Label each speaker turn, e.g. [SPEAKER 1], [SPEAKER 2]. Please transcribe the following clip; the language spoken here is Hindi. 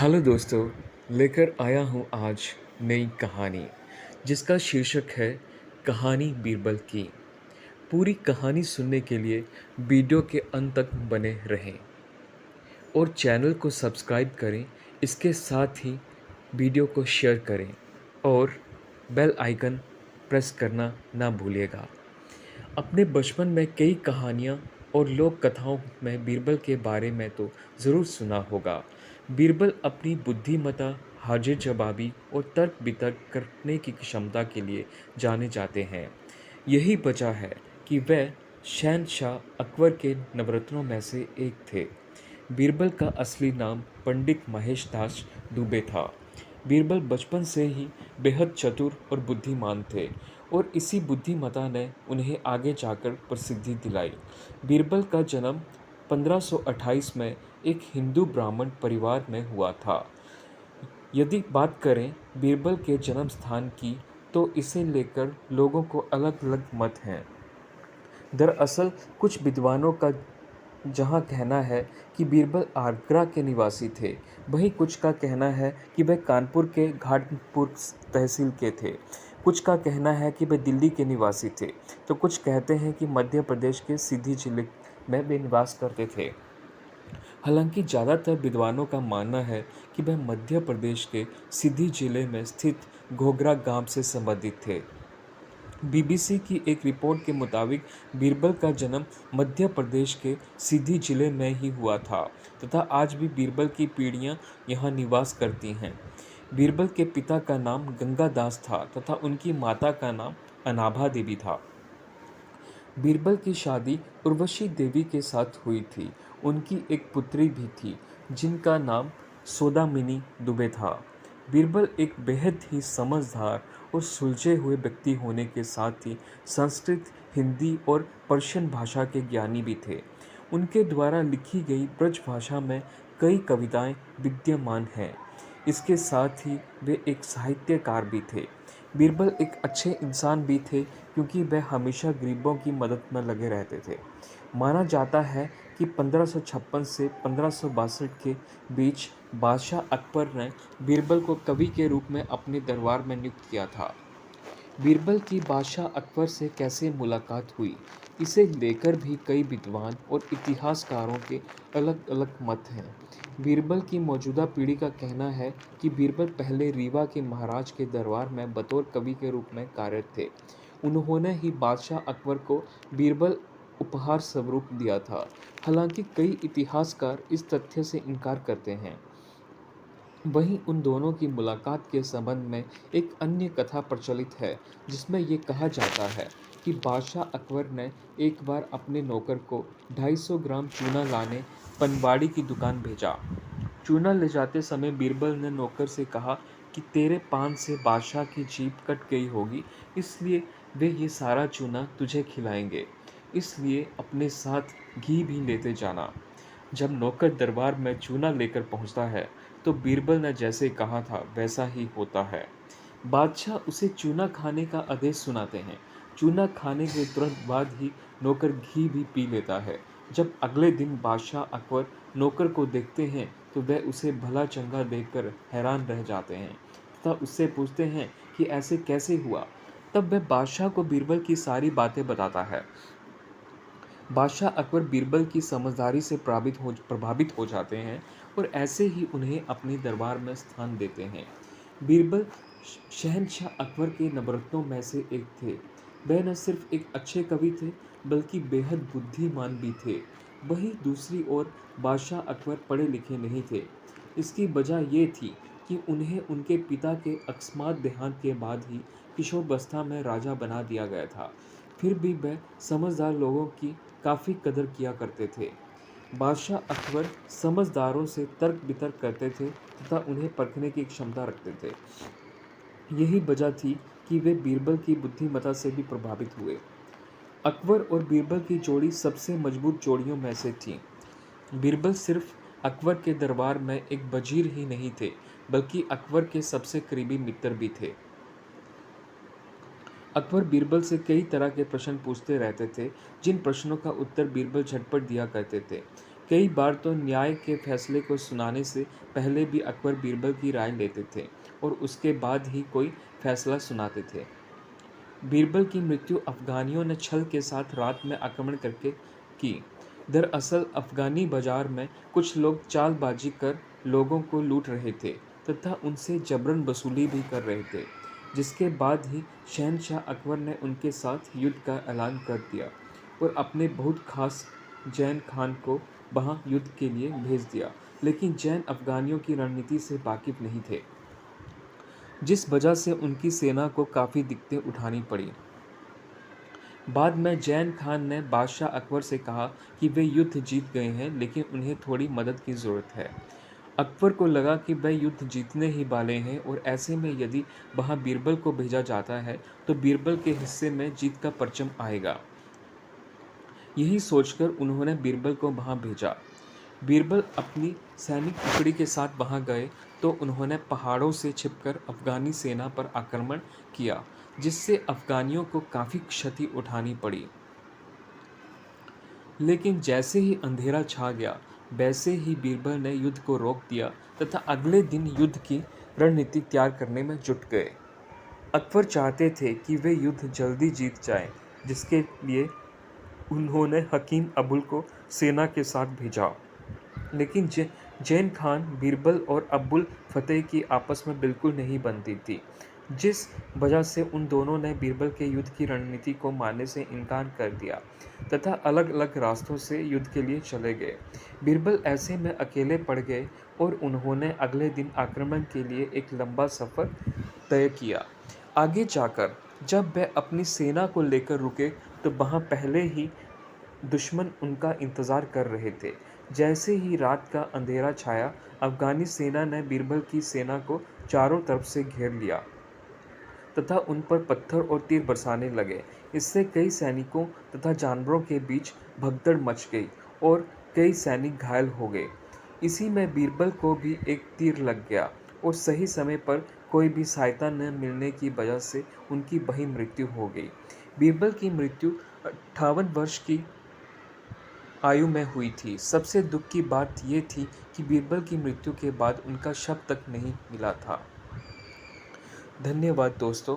[SPEAKER 1] हेलो दोस्तों, लेकर आया हूँ आज नई कहानी जिसका शीर्षक है कहानी बीरबल की। पूरी कहानी सुनने के लिए वीडियो के अंत तक बने रहें और चैनल को सब्सक्राइब करें। इसके साथ ही वीडियो को शेयर करें और बेल आइकन प्रेस करना ना भूलिएगा। अपने बचपन में कई कहानियाँ और लोक कथाओं में बीरबल के बारे में तो ज़रूर सुना होगा। बीरबल अपनी बुद्धिमत्ता, हाजिर जवाबी और तर्क वितर्क करने की क्षमता के लिए जाने जाते हैं। यही वजह है कि वह शहनशाह अकबर के नवरत्नों में से एक थे। बीरबल का असली नाम पंडित महेश दास दुबे था। बीरबल बचपन से ही बेहद चतुर और बुद्धिमान थे और इसी बुद्धिमत्ता ने उन्हें आगे जाकर प्रसिद्धि दिलाई। बीरबल का जन्म 1528 में एक हिंदू ब्राह्मण परिवार में हुआ था। यदि बात करें बीरबल के जन्म स्थान की, तो इसे लेकर लोगों को अलग-अलग मत हैं। दरअसल कुछ विद्वानों का जहाँ कहना है कि बीरबल आगरा के निवासी थे, वहीं कुछ का कहना है कि वह कानपुर के घाटपुर तहसील के थे। कुछ का कहना है कि वह दिल्ली के निवासी थे, तो कुछ कहते हैं कि मध्य प्रदेश के सीधी जिले में वे निवास करते थे। हालांकि ज़्यादातर विद्वानों का मानना है कि वह मध्य प्रदेश के सीधी जिले में स्थित घोघरा गांव से संबंधित थे। बीबीसी की एक रिपोर्ट के मुताबिक बीरबल का जन्म मध्य प्रदेश के सीधी जिले में ही हुआ था तथा आज भी बीरबल की पीढ़ियां यहां निवास करती हैं। बीरबल के पिता का नाम गंगादास था तथा उनकी माता का नाम अनाभा देवी था। बीरबल की शादी उर्वशी देवी के साथ हुई थी। उनकी एक पुत्री भी थी जिनका नाम सौदामिनी दुबे था। बीरबल एक बेहद ही समझदार और सुलझे हुए व्यक्ति होने के साथ ही संस्कृत, हिंदी और पर्शियन भाषा के ज्ञानी भी थे। उनके द्वारा लिखी गई ब्रज भाषा में कई कविताएं विद्यमान हैं। इसके साथ ही वे एक साहित्यकार भी थे। बीरबल एक अच्छे इंसान भी थे क्योंकि वह हमेशा गरीबों की मदद में लगे रहते थे। माना जाता है कि 1556 से 1562 के बीच बादशाह अकबर ने बीरबल को कवि के रूप में अपने दरबार में नियुक्त किया था। बीरबल की बादशाह अकबर से कैसे मुलाकात हुई, इसे लेकर भी कई विद्वान और इतिहासकारों के अलग-अलग मत हैं। बीरबल की मौजूदा पीढ़ी का कहना है कि बीरबल पहले रीवा के महाराज के दरबार में बतौर कवि के रूप में कार्यरत थे। उन्होंने ही बादशाह अकबर को बीरबल उपहार स्वरूप दिया था। हालांकि कई इतिहासकार इस तथ्य से इनकार करते हैं। वहीं उन दोनों की मुलाकात के संबंध में एक अन्य कथा प्रचलित है जिसमें ये कहा जाता है कि बादशाह अकबर ने एक बार अपने नौकर को 250 ग्राम चूना लाने पनवाड़ी की दुकान भेजा। चूना ले जाते समय बीरबल ने नौकर से कहा कि तेरे पान से बादशाह की जीभ कट गई होगी, इसलिए वे ये सारा चूना तुझे खिलाएंगे, इसलिए अपने साथ घी भी लेते जाना। जब नौकर दरबार में चूना लेकर पहुंचता है तो बीरबल ने जैसे कहा था वैसा ही होता है। बादशाह उसे चूना खाने का आदेश सुनाते हैं। चूना खाने के तुरंत बाद ही नौकर घी भी पी लेता है। जब अगले दिन बादशाह अकबर नौकर को देखते हैं तो वह उसे भला चंगा देखकर हैरान रह जाते हैं तथा उससे पूछते हैं कि ऐसे कैसे हुआ। तब वह बादशाह को बीरबल की सारी बातें बताता है। बादशाह अकबर बीरबल की समझदारी से प्रभावित हो जाते हैं और ऐसे ही उन्हें अपने दरबार में स्थान देते हैं। बीरबल शहनशाह अकबर के नवरत्नों में से एक थे। वह न सिर्फ एक अच्छे कवि थे बल्कि बेहद बुद्धिमान भी थे। वहीं दूसरी ओर बादशाह अकबर पढ़े लिखे नहीं थे। इसकी वजह ये थी कि उन्हें उनके पिता के अकस्मात देहांत के बाद ही किशोरावस्था में राजा बना दिया गया था। फिर भी वह समझदार लोगों की काफ़ी कदर किया करते थे। बादशाह अकबर समझदारों से तर्क वितर्क करते थे तथा उन्हें परखने की क्षमता रखते थे। यही वजह थी कि वे बीरबल की बुद्धिमत्ता से भी प्रभावित हुए। अकबर और बीरबल की जोड़ी सबसे मजबूत जोड़ियों में से थी। बीरबल सिर्फ अकबर के दरबार में एक वजीर ही नहीं थे बल्कि अकबर के सबसे करीबी मित्र भी थे। अकबर बीरबल से कई तरह के प्रश्न पूछते रहते थे, जिन प्रश्नों का उत्तर बीरबल झटपट दिया करते थे। कई बार तो न्याय के फैसले को सुनाने से पहले भी अकबर बीरबल की राय लेते थे और उसके बाद ही कोई फैसला सुनाते थे। बीरबल की मृत्यु अफगानियों ने छल के साथ रात में आक्रमण करके की। दरअसल अफगानी बाजार में कुछ लोग चालबाजी कर लोगों को लूट रहे थे तथा उनसे जबरन वसूली भी कर रहे थे, जिसके बाद ही शहनशाह अकबर ने उनके साथ युद्ध का ऐलान कर दिया और अपने बहुत खास जैन खान को वहां युद्ध के लिए भेज दिया। लेकिन जैन अफगानियों की रणनीति से वाकिफ नहीं थे, जिस वजह से उनकी सेना को काफ़ी दिक्कतें उठानी पड़ी। बाद में जैन खान ने बादशाह अकबर से कहा कि वे युद्ध जीत गए हैं, लेकिन उन्हें थोड़ी मदद की ज़रूरत है। अकबर को लगा कि वे युद्ध जीतने ही वाले हैं और ऐसे में यदि वहां बीरबल को भेजा जाता है तो बीरबल के हिस्से में जीत का परचम आएगा। यही सोचकर उन्होंने बीरबल को वहां भेजा। बीरबल अपनी सैनिक टुकड़ी के साथ वहां गए तो उन्होंने पहाड़ों से छिपकर अफगानी सेना पर आक्रमण किया, जिससे अफगानियों को काफ़ी क्षति उठानी पड़ी। लेकिन जैसे ही अंधेरा छा गया, वैसे ही बीरबल ने युद्ध को रोक दिया तथा अगले दिन युद्ध की रणनीति तैयार करने में जुट गए। अकबर चाहते थे कि वे युद्ध जल्दी जीत जाएं, जिसके लिए उन्होंने हकीम अबुल को सेना के साथ भेजा। लेकिन जैन खान, बीरबल और अब्बुल फतेह की आपस में बिल्कुल नहीं बनती थी, जिस वजह से उन दोनों ने बीरबल के युद्ध की रणनीति को मानने से इनकार कर दिया तथा अलग अलग रास्तों से युद्ध के लिए चले गए। बीरबल ऐसे में अकेले पड़ गए और उन्होंने अगले दिन आक्रमण के लिए एक लंबा सफ़र तय किया। आगे जाकर जब वे अपनी सेना को लेकर रुके तो वहाँ पहले ही दुश्मन उनका इंतज़ार कर रहे थे। जैसे ही रात का अंधेरा छाया, अफगानी सेना ने बीरबल की सेना को चारों तरफ से घेर लिया तथा उन पर पत्थर और तीर बरसाने लगे। इससे कई सैनिकों तथा जानवरों के बीच भगदड़ मच गई और कई सैनिक घायल हो गए। इसी में बीरबल को भी एक तीर लग गया और सही समय पर कोई भी सहायता न मिलने की वजह से उनकी वहीं मृत्यु हो गई। बीरबल की मृत्यु 58 वर्ष की आयु में हुई थी। सबसे दुख की बात ये थी कि बीरबल की मृत्यु के बाद उनका शव तक नहीं मिला था। धन्यवाद दोस्तों।